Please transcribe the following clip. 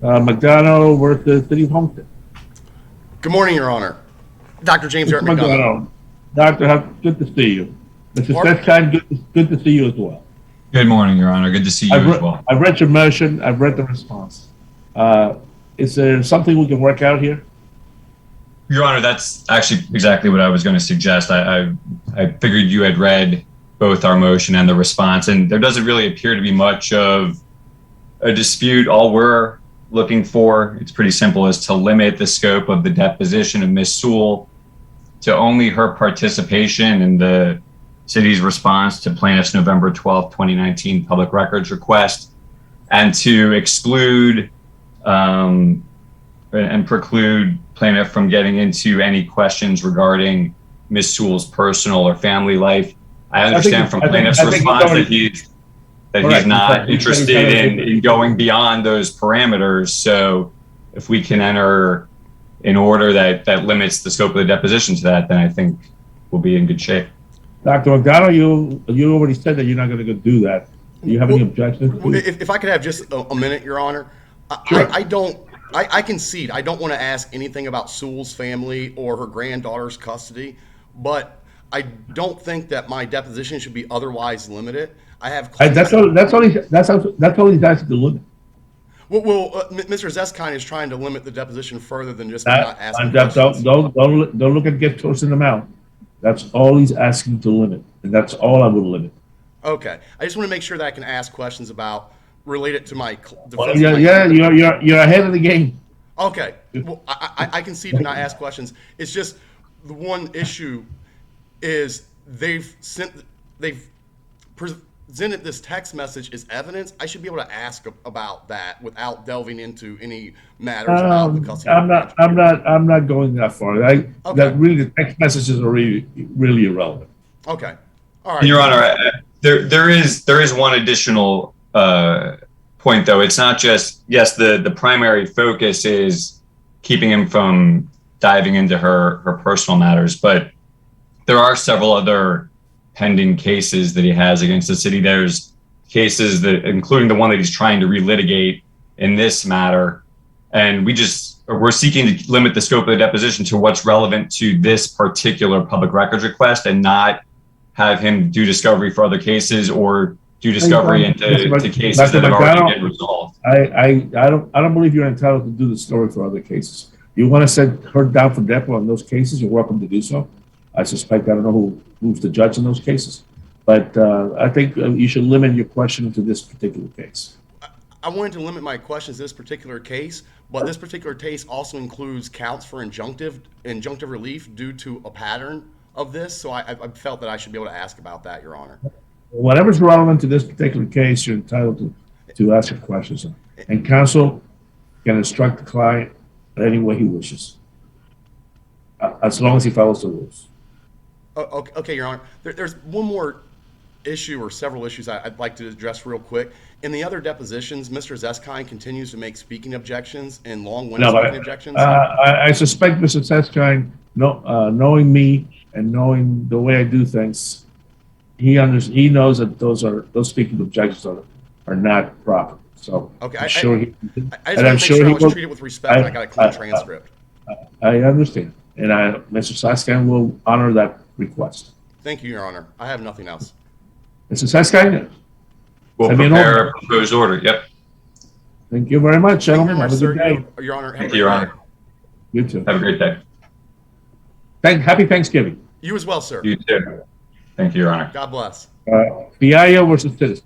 McDonald versus City of Homestead. Good morning, Your Honor. Dr. James Mr. Eric McDonough. McDonald, Doctor, good to see you. Mr. Zeskind, good to see you as well. Good morning, Your Honor. Good to see you as well. I've read your motion. I've read the response. Is there something we can work out here? Your Honor, that's actually exactly what I was going to suggest. I figured you had read both our motion and the response, and there doesn't really appear to be much of a dispute. All we're looking for, it's pretty simple, is to limit the scope of the deposition of Ms. Sewell to only her participation in the city's response to plaintiff's November 12, 2019 public records request, and to exclude and preclude plaintiff from getting into any questions regarding Ms. Sewell's personal or family life. I understand from plaintiff's response that he's not interested in going beyond those parameters. So if we can enter an order that limits the scope of the deposition to that, then I think we'll be in good shape. Dr. McDonald, you already said that you're not going to go do that. Do you have any objections? If I could have just a minute, Your Honor. Sure. I concede. I don't want to ask anything about Sewell's family or her granddaughter's custody, but I don't think that my deposition should be otherwise limited. I have. That's all he's asking to limit. Well, Mr. Zeskind is trying to limit the deposition further than just not asking questions. Don't look at get close in the mouth. That's all he's asking to limit, and that's all I would limit. Okay, I just want to make sure that I can ask questions about related to my defense. Well, you're ahead of the game. Okay, well, I concede to not ask questions. It's just the one issue is they've presented this text message as evidence. I should be able to ask about that without delving into any matters about the custody. I'm not going that far. Okay. That really, the text messages are really irrelevant. Okay, all right. Your Honor, there is one additional point, though. It's not just, yes, the primary focus is keeping him from diving into her personal matters, but there are several other pending cases that he has against the city. There's cases that, including the one that he's trying to relitigate in this matter, and we're seeking to limit the scope of the deposition to what's relevant to this particular public records request, and not have him do discovery for other cases or do discovery into cases that have already been resolved. I don't believe you're entitled to do the story for other cases. You want to send her down for depo on those cases, you're welcome to do so. I suspect, I don't know who's the judge in those cases, but I think you should limit your question to this particular case. I wanted to limit my questions to this particular case, but this particular case also includes counts for injunctive relief due to a pattern of this, so I felt that I should be able to ask about that, Your Honor. Whatever's relevant to this particular case, you're entitled to ask your questions. And counsel can instruct the client any way he wishes, as long as he follows the rules. Okay, Your Honor. There's one more issue or several issues I'd like to address real quick. In the other depositions, Mr. Zeskind continues to make speaking objections and long-winded speaking objections. I suspect Mr. Zeskind, knowing me and knowing the way I do things, he knows that those speaking objections are not proper. So okay, I'm sure he was treated with respect. I got a clean transcript. I understand, and Mr. Zeskind will honor that request. Thank you, Your Honor. I have nothing else. Mr. Zeskind? We'll prepare a proposed order. Yep. Thank you very much, gentlemen. Have a good day. Your Honor. Thank you, Your Honor. You too. Have a great day. Happy Thanksgiving. You as well, sir. You too. Thank you, Your Honor. God bless. Fiallo versus Citizen.